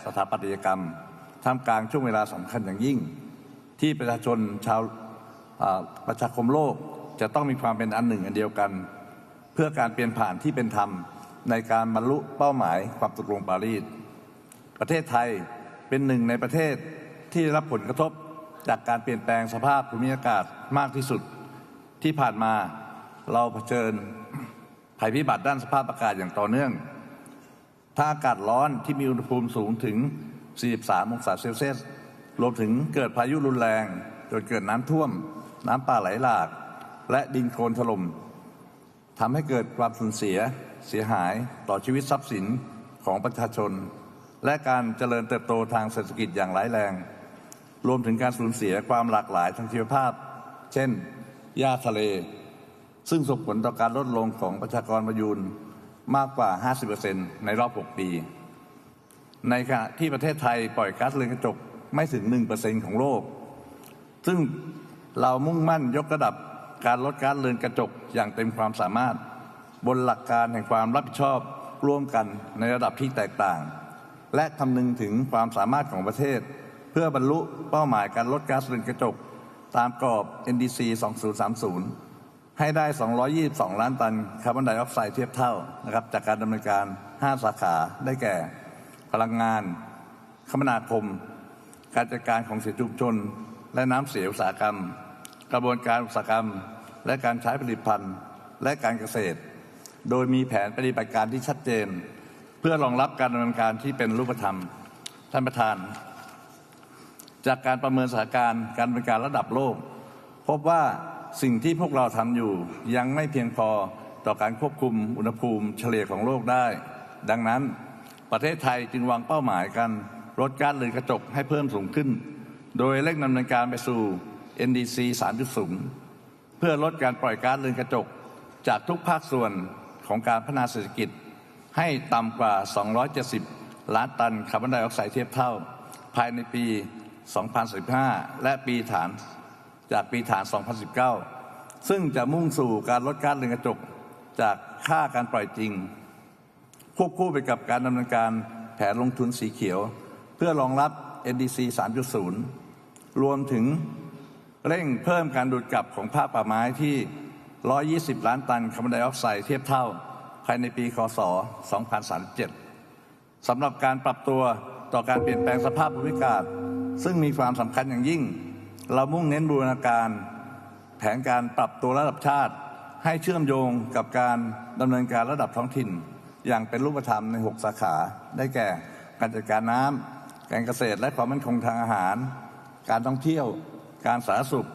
สถาปัตยกรรมท่ามกลางช่วงเวลาสำคัญอย่างยิ่งที่ประชาชนชาวประชาคมโลกจะต้องมีความเป็นอันหนึ่งอันเดียวกันเพื่อการเปลี่ยนผ่านที่เป็นธรรมในการบรรลุเป้าหมายความตกลงปารีสประเทศไทยเป็นหนึ่งในประเทศที่ได้รับผลกระทบจากการเปลี่ยนแปลงสภาพภูมิอากาศมากที่สุดที่ผ่านมาเราเผชิญภัยพิบัติด้านสภาพอากาศอย่างต่อเนื่องถ้าอากาศร้อนที่มีอุณหภูมิสูงถึง 43 องศาเซลเซียสรวมถึงเกิดพายุรุนแรงจนเกิดน้ำท่วมน้ำป่าไหลหลากและดินโคลนถล่มทำให้เกิดความสูญเสียหายต่อชีวิตทรัพย์สินของประชาชนและการเจริญเติบโตทางเศรษฐกิจอย่างร้ายแรงรวมถึงการสูญเสียความหลากหลายทางชีวภาพเช่นหญ้าทะเลซึ่งส่งผลต่อการลดลงของประชากรพยูนมากกว่า 50% ในรอบ 6 ปีในขณะที่ประเทศไทยปล่อยก๊าซเรือนกระจกไม่ถึง 1% ของโลกซึ่งเรามุ่งมั่นยกระดับการลดก๊าซเรือนกระจกอย่างเต็มความสามารถบนหลักการแห่งความรับผิดชอบร่วมกันในระดับที่แตกต่างและคำนึงถึงความสามารถของประเทศเพื่อบรรลุเป้าหมายการลดก๊าซเรือนกระจกตามกรอบ NDC 2030 ให้ได้ 222 ล้านตันคาร์บอนไดออกไซด์เทียบเท่านะครับจากการดำเนินการ 5 สาขาได้แก่พลังงานคมนาคมการจัดการของเสียชุมชนและน้ำเสียอุตสาหกรรมกระบวนการอุตสาหกรรมและการใช้ผลิตภัณฑ์และการเกษตรโดยมีแผนปฏิบัติการที่ชัดเจนเพื่อรองรับการดำเนินการที่เป็นรูปธรรมท่านประธานจากการประเมินสถานการณ์การดำเนินการระดับโลกพบว่าสิ่งที่พวกเราทำอยู่ยังไม่เพียงพอต่อการควบคุมอุณหภูมิเฉลี่ยของโลกได้ดังนั้นประเทศไทยจึงวางเป้าหมายการลดก๊าซเรือนกระจกให้เพิ่มสูงขึ้นโดยเร่งดำเนินการไปสู่ NDC 3.0 เพื่อลดการปล่อยก๊าซเรือนกระจกจากทุกภาคส่วนของการพัฒนาเศรษฐกิจให้ต่ำกว่า 270 ล้านตันคาร์บอนไดออกไซด์เทียบเท่าภายในปี 2015 และปีฐาน 2019 ซึ่งจะมุ่งสู่การลดก๊าซเรือนกระจกจากค่าการปล่อยจริงควบคู่ไปกับการดำเนินการแผนลงทุนสีเขียวเพื่อรองรับ NDC 3.0 รวมถึงเร่งเพิ่มการดูดกลับของภาคป่าไม้ที่ 120 ล้านตันคาร์บอนไดออกไซด์เทียบเท่าภายในปีคศ 2037 สำหรับการปรับตัวต่อการเปลี่ยนแปลงสภาพภูมิอากาศซึ่งมีความสำคัญอย่างยิ่งเรามุ่งเน้นบูรณาการแผนการปรับตัวระดับชาติให้เชื่อมโยงกับการดำเนินการระดับท้องถิ่นอย่างเป็นรูปธรรมใน 6 สาขาได้แก่การจัดการน้ำการเกษตรและความมั่นคงทางอาหารการท่องเที่ยวการสาธารณสุข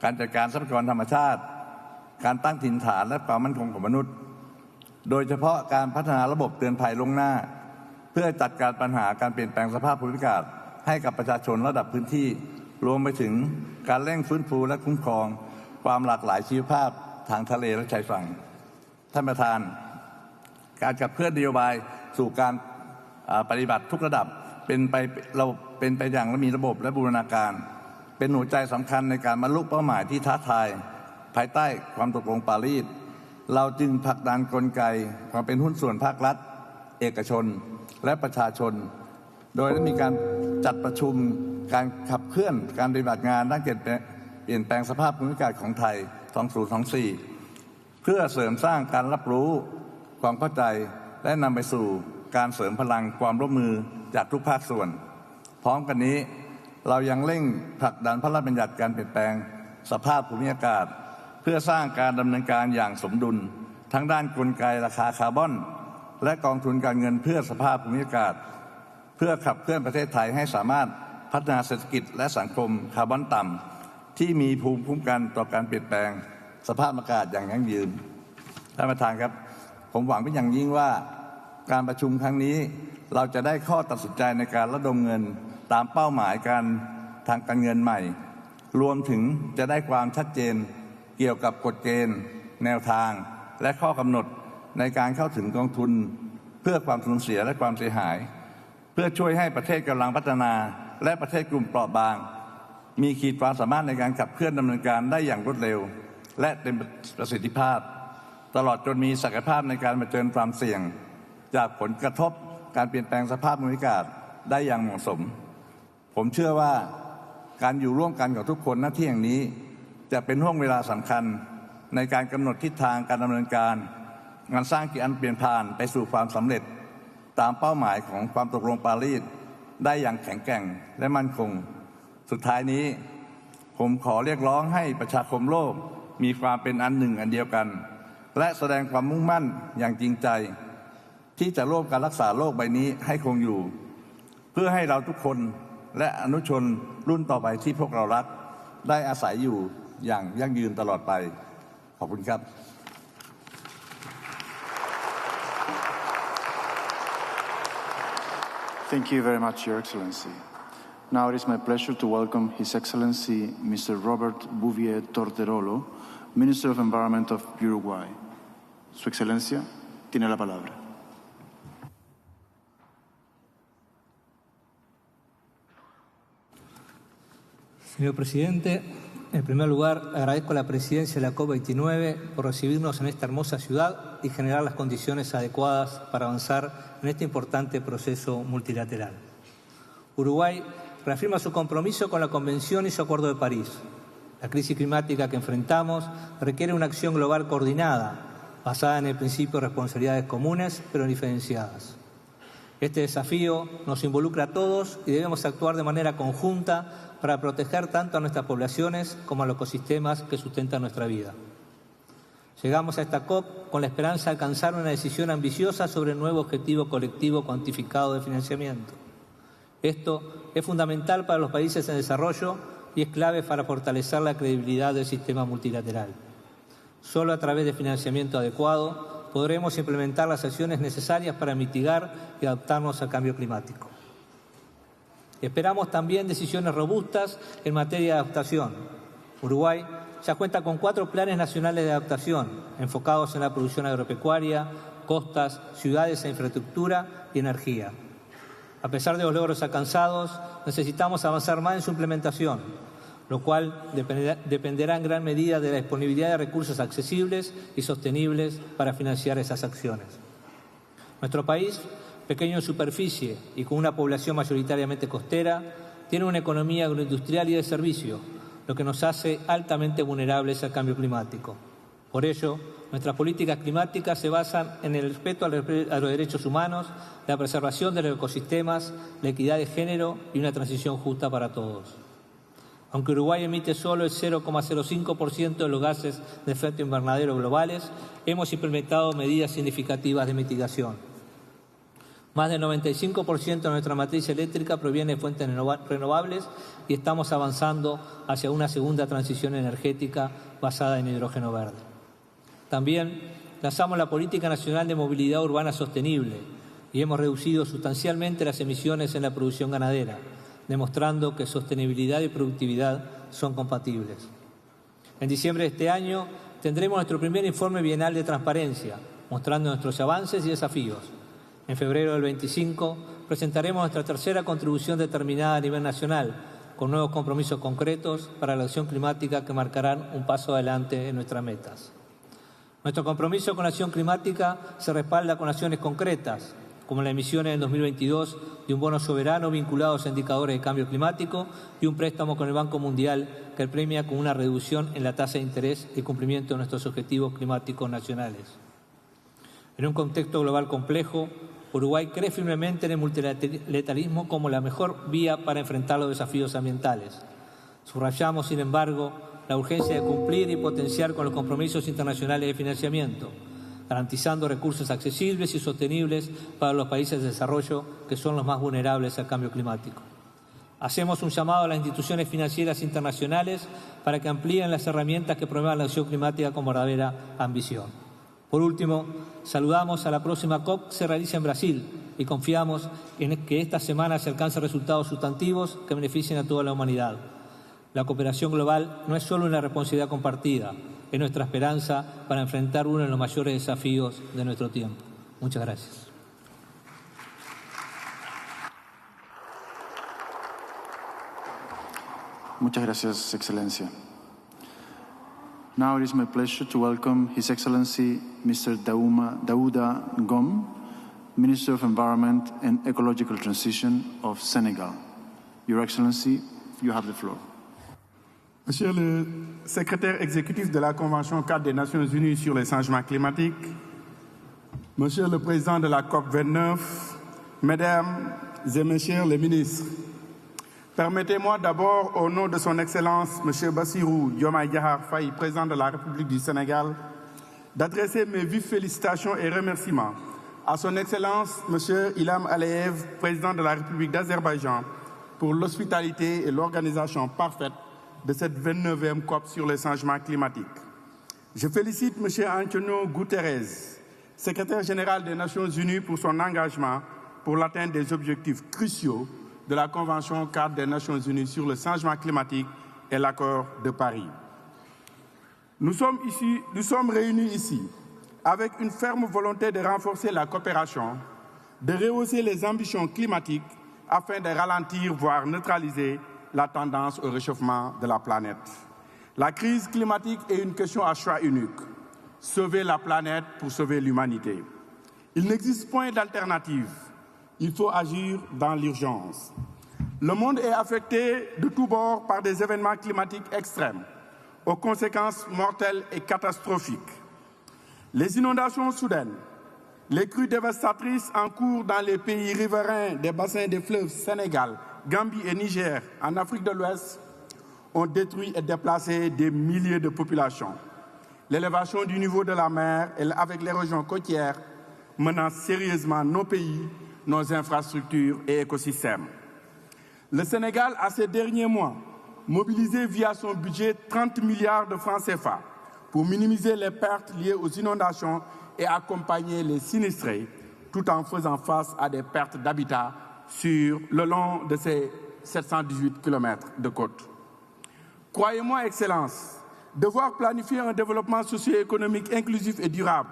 การจัดการทรัพยากรธรรมชาติการตั้งถิ่นฐานและความมั่นคงของมนุษย์โดยเฉพาะการพัฒนาระบบเตือนภัยล่วงหน้าเพื่อจัดการปัญหาการเปลี่ยนแปลงสภาพภูมิอากาศให้กับประชาชนระดับพื้นที่รวมไปถึงการเร่งฟื้นฟูและคุ้มครองความหลากหลายชีวภาพทางทะเลและชายฝั่งท่านประธานการขับเคลื่อนนโยบายสู่การปฏิบัติทุกระดับเป็นไปอย่างมีระบบและบูรณาการเป็นหัวใจสำคัญในการบรรลุเป้าหมายที่ท้าทายภายใต้ความตกลงปารีสเราจึงผลักดันกลไกความเป็นหุ้นส่วนภาครัฐเอกชนและประชาชนโดยได้มีการจัดประชุมการขับเคลื่อนการปฏิบัติงานด้านเปลี่ยนแปลงสภาพภูมิอากาศของไทย 2024 เพื่อเสริมสร้างการรับรู้ความเข้าใจและนำไปสู่การเสริมพลังความร่วมมือจากทุกภาคส่วนพร้อมกันนี้เรายังเร่งผลักดันพระราชบัญญัติการเปลี่ยนแปลงสภาพภูมิอากาศเพื่อสร้างการดำเนินการอย่างสมดุลทั้งด้านกลไกราคาคาร์บอนและกองทุนการเงินเพื่อสภาพภูมิอากาศเพื่อขับเคลื่อนประเทศไทยให้สามารถพัฒนาเศรษฐกิจและสังคมคาร์บอนต่ำที่มีภูมิคุ้มกันต่อการเปลี่ยนแปลงสภาพอากาศอย่างยั่งยืนท่านประธานครับผมหวังเป็นอย่างยิ่งว่าการประชุมครั้งนี้เราจะได้ข้อตัดสินใจในการระดมเงินตามเป้าหมายการทางการเงินใหม่รวมถึงจะได้ความชัดเจนเกี่ยวกับกฎเกณฑ์แนวทางและข้อกำหนดในการเข้าถึงกองทุนเพื่อความสูญเสียและความเสียหายเพื่อช่วยให้ประเทศกำลังพัฒนาและประเทศกลุ่มเปราะบางมีขีดความสามารถในการขับเคลื่อนดำเนินการได้อย่างรวดเร็วและเต็มประสิทธิภาพตลอดจนมีศักยภาพในการเผชิญความเสี่ยงจากผลกระทบการเปลี่ยนแปลงสภาพภูมิอากาศ ได้อย่างเหมาะสมผมเชื่อว่าการอยู่ร่วมกันของทุกคนณที่แห่งนี้จะเป็นห่วงเวลาสำคัญในการกำหนดทิศทางการดำเนินการงานสร้างที่อันเปลี่ยนผ่านไปสู่ความสำเร็จตามเป้าหมายของความตกลงปารีสได้อย่างแข็งแกร่งและมั่นคงสุดท้ายนี้ผมขอเรียกร้องให้ประชาคมโลกมีความเป็นอันหนึ่งอันเดียวกันและแสดงความมุ่งมั่นอย่างจริงใจที่จะร่วมกันรักษาโลกใบนี้ให้คงอยู่เพื่อให้เราทุกคนและอนุชนรุ่นต่อไปที่พวกเรารักได้อาศัยอยู่อย่างยั่งยืนตลอดไปขอบคุณครับ Thank you very much, Your Excellency. Now it is my pleasure to welcome His Excellency Mr. Robert Bouvier Torterolo, Minister of Environment of Uruguay. Su Excelencia tiene la palabra. Señor Presidente, en primer lugar agradezco a la Presidencia de la COP29 por recibirnos en esta hermosa ciudad y generar las condiciones adecuadas para avanzar en este importante proceso multilateral. Uruguay reafirma su compromiso con la Convención y su Acuerdo de París. La crisis climática que enfrentamos requiere una acción global coordinada, basada en el principio de responsabilidades comunes pero diferenciadas. Este desafío nos involucra a todos y debemos actuar de manera conjunta para proteger tanto a nuestras poblaciones como a los ecosistemas que sustentan nuestra vida. Llegamos a esta COP con la esperanza de alcanzar una decisión ambiciosa sobre el nuevo objetivo colectivo cuantificado de financiamiento. Esto es fundamental para los países en desarrollo y es clave para fortalecer la credibilidad del sistema multilateral. Solo a través de financiamiento adecuado podremos implementar las acciones necesarias para mitigar y adaptarnos al cambio climático. Esperamos también decisiones robustas en materia de adaptación. Uruguay ya cuenta con 4 planes nacionales de adaptación, enfocados en la producción agropecuaria, costas, ciudades e infraestructura y energía. A pesar de los logros alcanzados, necesitamos avanzar más en su implementación, lo cual dependerá en gran medida de la disponibilidad de recursos accesibles y sostenibles para financiar esas acciones. Nuestro país, pequeño en superficie y con una población mayoritariamente costera, tiene una economía agroindustrial y de servicio, lo que nos hace altamente vulnerables al cambio climático. Por ello, nuestras políticas climáticas se basan en el respeto a los derechos humanos, la preservación de los ecosistemas, la equidad de género y una transición justa para todos. Aunque Uruguay emite solo el 0,05% de los gases de efecto invernadero globales, hemos implementado medidas significativas de mitigación. Más del 95% de nuestra matriz eléctrica proviene de fuentes renovables y estamos avanzando hacia una segunda transición energética basada en hidrógeno verde. También lanzamos la Política Nacional de Movilidad Urbana Sostenible y hemos reducido sustancialmente las emisiones en la producción ganadera, demostrando que sostenibilidad y productividad son compatibles. En diciembre de este año tendremos nuestro primer informe bienal de transparencia, mostrando nuestros avances y desafíos. En febrero del 25 presentaremos nuestra tercera contribución determinada a nivel nacional, con nuevos compromisos concretos para la acción climática que marcarán un paso adelante en nuestras metas. Nuestro compromiso con la acción climática se respalda con acciones concretas, como la emisión en el 2022 de un bono soberano vinculado a indicadores de cambio climático y un préstamo con el Banco Mundial que premia con una reducción en la tasa de interés y cumplimiento de nuestros objetivos climáticos nacionales. En un contexto global complejo, Uruguay cree firmemente en el multilateralismo como la mejor vía para enfrentar los desafíos ambientales. Subrayamos, sin embargo, la urgencia de cumplir y potenciar con los compromisos internacionales de financiamiento, garantizando recursos accesibles y sostenibles para los países de desarrollo que son los más vulnerables al cambio climático. Hacemos un llamado a las instituciones financieras internacionales para que amplíen las herramientas que promuevan la acción climática con verdadera ambición. Por último, saludamos a la próxima COP que se realiza en Brasil y confiamos en que esta semana se alcancen resultados sustantivos que beneficien a toda la humanidad. La cooperación global no es solo una responsabilidad compartida, es nuestra esperanza para enfrentar uno de los mayores desafíos de nuestro tiempo. Muchas gracias. Muchas gracias, Excelencia. Now it is my pleasure to welcome His Excellency Mr. Daouda Ngom, Minister of Environment and Ecological Transition of Senegal. Your Excellency, you have the floor. Monsieur le secrétaire exécutif de la Convention cadre des Nations Unies sur les changements climatiques, Monsieur le président de la COP29, Mesdames et Messieurs les ministres, permettez-moi d'abord, au nom de son Excellence M. Bassirou Diomaye Diakhar Faye, président de la République du Sénégal, d'adresser mes vives félicitations et remerciements à son Excellence M. Ilham Aliyev, président de la République d'Azerbaïdjan, pour l'hospitalité et l'organisation parfaite de cette 29e COP sur les changements climatiques. Je félicite M. Antonio Guterres, secrétaire général des Nations Unies, pour son engagement pour l'atteinte des objectifs cruciaux de la Convention cadre des Nations Unies sur le changement climatique et l'accord de Paris. Nous sommes réunis ici avec une ferme volonté de renforcer la coopération, de rehausser les ambitions climatiques afin de ralentir, voire neutraliser la tendance au réchauffement de la planète. La crise climatique est une question à choix unique. Sauver la planète pour sauver l'humanité. Il n'existe point d'alternative. Il faut agir dans l'urgence. Le monde est affecté de tous bords par des événements climatiques extrêmes, aux conséquences mortelles et catastrophiques. Les inondations soudaines, les crues dévastatrices en cours dans les pays riverains des bassins des fleuves Sénégal, Gambie et Niger, en Afrique de l'Ouest, ont détruit et déplacé des milliers de populations. L'élévation du niveau de la mer avec l'érosion côtière menace sérieusement nos pays, nos infrastructures et écosystèmes. Le Sénégal a ces derniers mois mobilisé via son budget 30 milliards de francs CFA pour minimiser les pertes liées aux inondations et accompagner les sinistrés, tout en faisant face à des pertes d'habitat sur le long de ces 718 km de côte. Croyez-moi, Excellence, devoir planifier un développement socio-économique inclusif et durable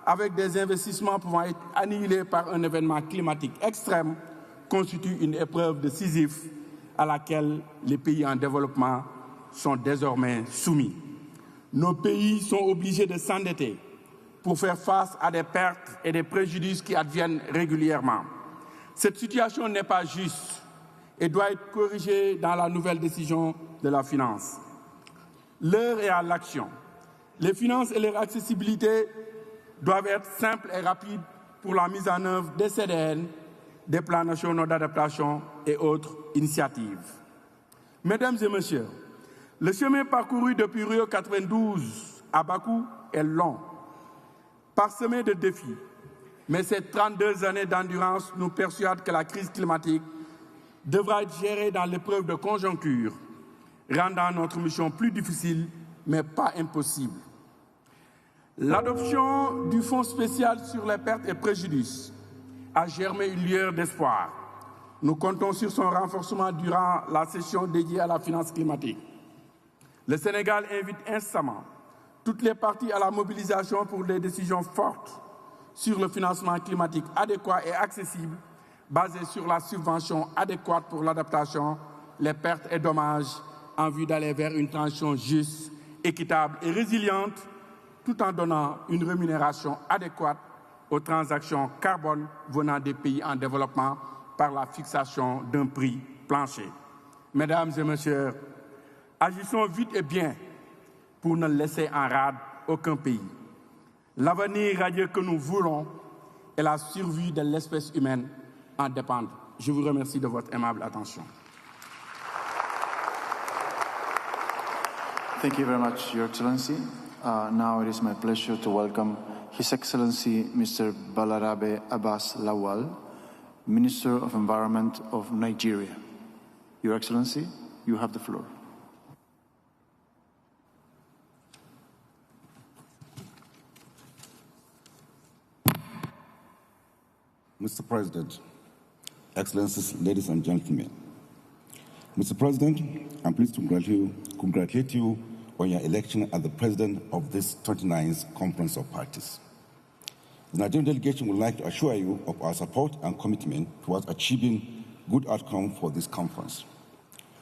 avec des investissements pouvant être annihilés par un événement climatique extrême constitue une épreuve de Sisyphe à laquelle les pays en développement sont désormais soumis. Nos pays sont obligés de s'endetter pour faire face à des pertes et des préjudices qui adviennent régulièrement. Cette situation n'est pas juste et doit être corrigée dans la nouvelle décision de la finance. L'heure est à l'action. Les finances et leur accessibilité doivent être simples et rapides pour la mise en œuvre des CDN, des plans nationaux d'adaptation et autres initiatives. Mesdames et messieurs, le chemin parcouru depuis Rio 92 à Baku est long, parsemé de défis. Mais ces 32 années d'endurance nous persuadent que la crise climatique devra être gérée dans l'épreuve de conjoncture, rendant notre mission plus difficile, mais pas impossible. L'adoption du Fonds spécial sur les pertes et préjudices a germé une lueur d'espoir. Nous comptons sur son renforcement durant la session dédiée à la finance climatique. Le Sénégal invite instamment toutes les parties à la mobilisation pour des décisions fortes sur le financement climatique adéquat et accessible, basé sur la subvention adéquate pour l'adaptation, les pertes et dommages, en vue d'aller vers une transition juste, équitable et résiliente, tout en donnant une rémunération adéquate aux transactions carbone venant des pays en développement par la fixation d'un prix plancher. Mesdames et messieurs, agissons vite et bien pour ne laisser en rade aucun pays. L'avenir radieux que nous voulons et la survie de l'espèce humaine en dépendent. Je vous remercie de votre aimable attention. Thank you very much, Your Excellency. Now it is my pleasure to welcome His Excellency Mr. Balarabe Abbas Lawal, Minister of Environment of Nigeria. Your Excellency, you have the floor. Mr. President, Excellencies, ladies and gentlemen. Mr. President, I'm pleased to congratulate you on your election as the President of this 29th Conference of Parties. The Nigerian delegation would like to assure you of our support and commitment towards achieving good outcome for this conference.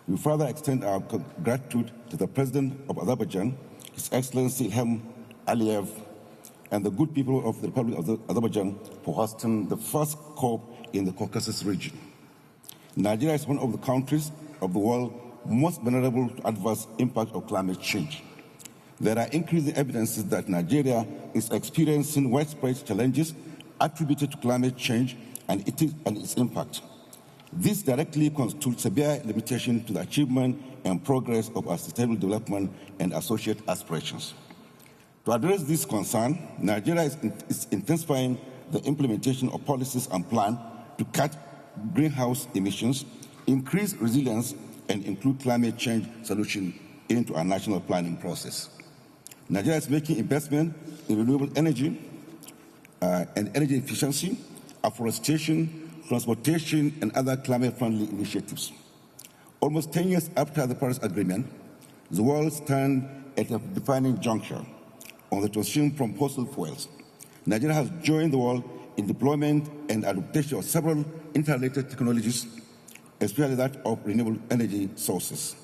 We further extend our gratitude to the President of Azerbaijan, His Excellency Ilham Aliyev, and the good people of the Republic of Azerbaijan for hosting the first COP in the Caucasus region. Nigeria is one of the countries of the world most vulnerable to adverse impact of climate change. There are increasing evidences that Nigeria is experiencing widespread challenges attributed to climate change and its impact. This directly constitutes severe limitation to the achievement and progress of our sustainable development and associate aspirations. To address this concern, Nigeria is intensifying the implementation of policies and plans to cut greenhouse emissions, increase resilience, and include climate change solutions into our national planning process. Nigeria is making investment in renewable energy and energy efficiency, afforestation, transportation, and other climate-friendly initiatives. Almost 10 years after the Paris Agreement, the world stands at a defining juncture on the transition from fossil fuels. Nigeria has joined the world in deployment and adaptation of several interrelated technologies, especially that of renewable energy sources,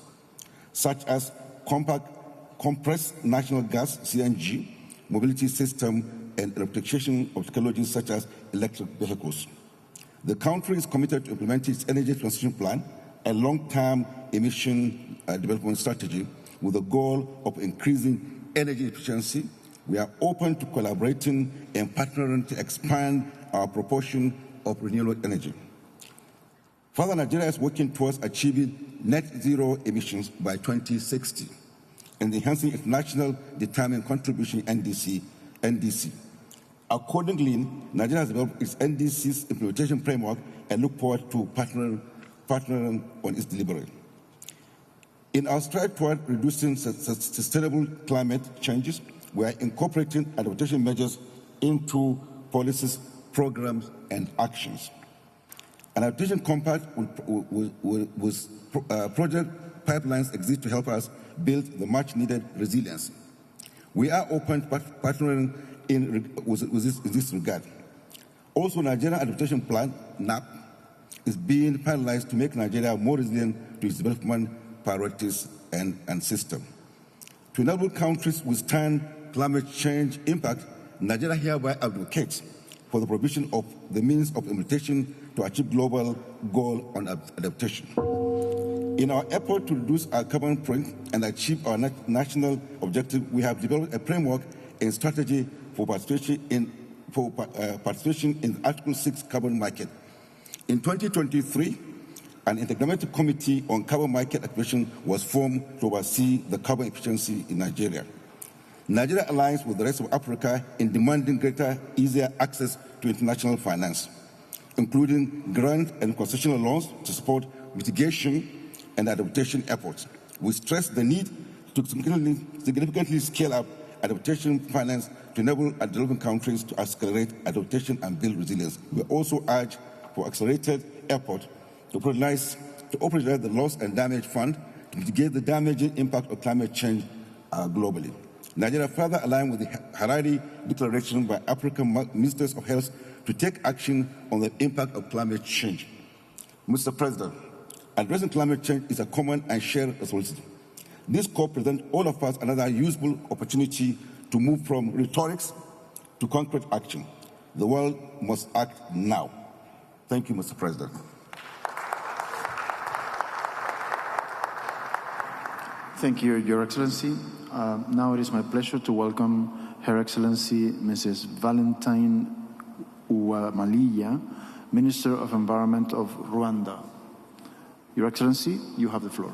such as compressed natural gas, CNG, mobility system, and electrification of technologies such as electric vehicles. The country is committed to implementing its energy transition plan and long-term emission development strategy with the goal of increasing energy efficiency. We are open to collaborating and partnering to expand our proportion of renewable energy. Further, Nigeria is working towards achieving net zero emissions by 2060 and enhancing its national determined contribution NDC. Accordingly, Nigeria has developed its NDC's implementation framework and look forward to partnering on its delivery. In our stride toward reducing sustainable climate changes, we are incorporating adaptation measures into policies, programs, and actions. An adaptation compact with project pipelines exist to help us build the much-needed resilience. We are open to partnering in this regard. Also, Nigerian Adaptation Plan, NAP, is being finalized to make Nigeria more resilient to its development priorities and system. To enable countries withstand climate change impact, Nigeria hereby advocates for the provision of the means of implementation to achieve global goal on adaptation. In our effort to reduce our carbon footprint and achieve our national objective, we have developed a framework and strategy for participation in the Article 6 carbon market. In 2023, an intergovernmental committee on carbon market activation was formed to oversee the carbon efficiency in Nigeria. Nigeria aligns with the rest of Africa in demanding greater, easier access to international finance, including grant and concessional loans to support mitigation and adaptation efforts. We stress the need to significantly scale up adaptation finance to enable developing countries to accelerate adaptation and build resilience. We also urge for accelerated effort to operationalize the Loss and Damage Fund to mitigate the damaging impact of climate change globally. Nigeria further aligned with the Harare Declaration by African Ministers of Health to take action on the impact of climate change. Mr. President, addressing climate change is a common and shared responsibility. This COP presents all of us another useful opportunity to move from rhetorics to concrete action. The world must act now. Thank you, Mr. President. Thank you, Your Excellency. Now it is my pleasure to welcome Her Excellency Mrs. Valentine Uwamaliya, Minister of Environment of Rwanda. Your Excellency, you have the floor.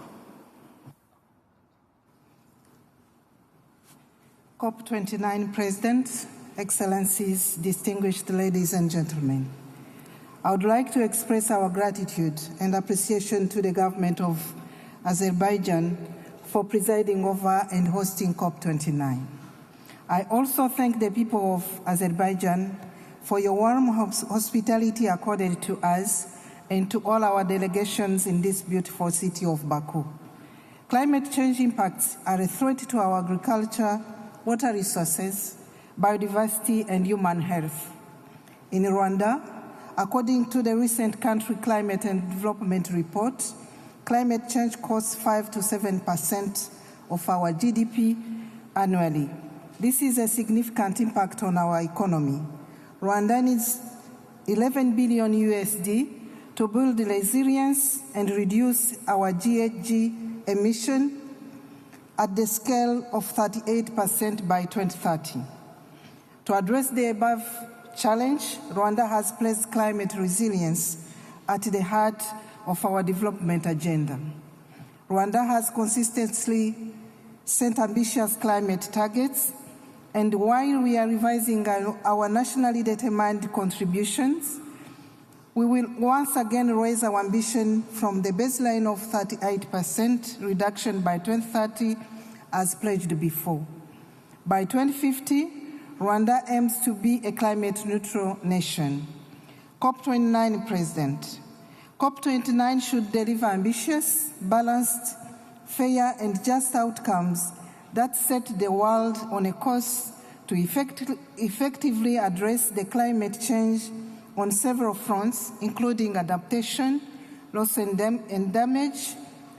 COP29 President, Excellencies, distinguished ladies and gentlemen. I would like to express our gratitude and appreciation to the government of Azerbaijan for presiding over and hosting COP29. I also thank the people of Azerbaijan for your warm hospitality accorded to us and to all our delegations in this beautiful city of Baku. Climate change impacts are a threat to our agriculture, water resources, biodiversity, and human health. In Rwanda, according to the recent Country Climate and Development Report, climate change costs 5 to 7% of our GDP annually. This is a significant impact on our economy. Rwanda needs 11 billion USD to build resilience and reduce our GHG emission at the scale of 38% by 2030. To address the above challenge, Rwanda has placed climate resilience at the heart of our development agenda. Rwanda has consistently set ambitious climate targets, and while we are revising our nationally determined contributions, we will once again raise our ambition from the baseline of 38% reduction by 2030 as pledged before. By 2050, Rwanda aims to be a climate neutral nation. COP29 President. COP29 should deliver ambitious, balanced, fair and just outcomes that set the world on a course to effectively address the climate change on several fronts, including adaptation, loss and damage,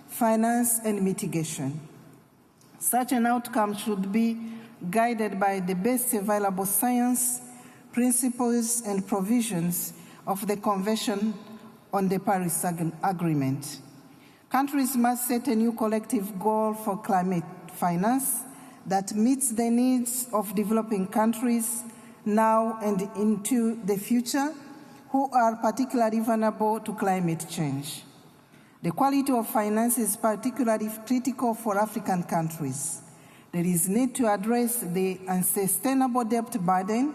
finance, and mitigation. Such an outcome should be guided by the best available science, principles, and provisions of the Convention on the Paris Agreement. Countries must set a new collective goal for climate finance that meets the needs of developing countries now and into the future who are particularly vulnerable to climate change. The quality of finance is particularly critical for African countries. There is need to address the unsustainable debt burden,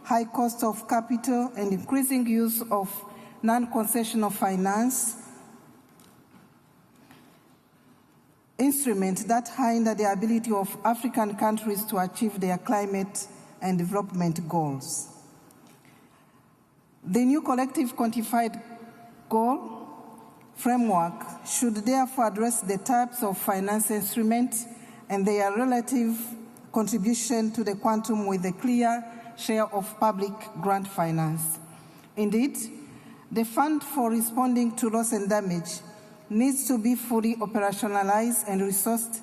high cost of capital, and increasing use of non-concessional finance instruments that hinder the ability of African countries to achieve their climate and development goals. The new collective quantified goal framework should therefore address the types of finance instruments and their relative contribution to the quantum with a clear share of public grant finance. Indeed, the fund for responding to loss and damage needs to be fully operationalized and resourced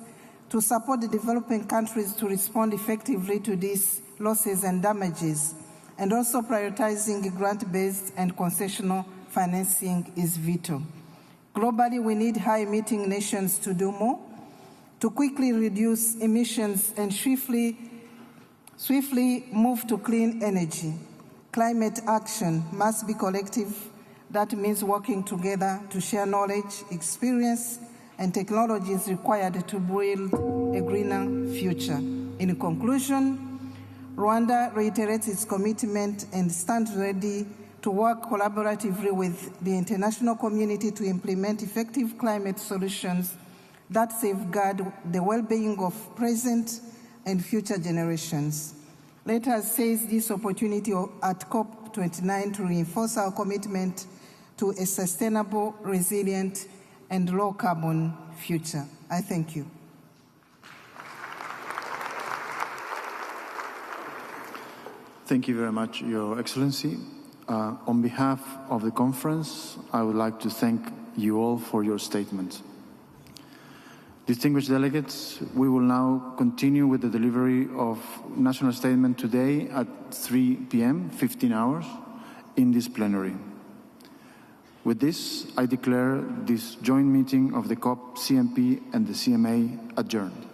to support the developing countries to respond effectively to these losses and damages, and also prioritizing grant-based and concessional financing is vital. Globally, we need high-emitting nations to do more, to quickly reduce emissions and swiftly move to clean energy. Climate action must be collective. That means working together to share knowledge, experience, and technologies required to build a greener future. In conclusion, Rwanda reiterates its commitment and stands ready to work collaboratively with the international community to implement effective climate solutions that safeguard the well-being of present and future generations. Let us seize this opportunity at COP29 to reinforce our commitment to a sustainable, resilient, and low-carbon future. I thank you. Thank you very much, Your Excellency. On behalf of the conference, I would like to thank you all for your statement. Distinguished delegates, we will now continue with the delivery of national statement today at 3 p.m., 15 hours, in this plenary. With this, I declare this joint meeting of the COP, CMP, and the CMA adjourned.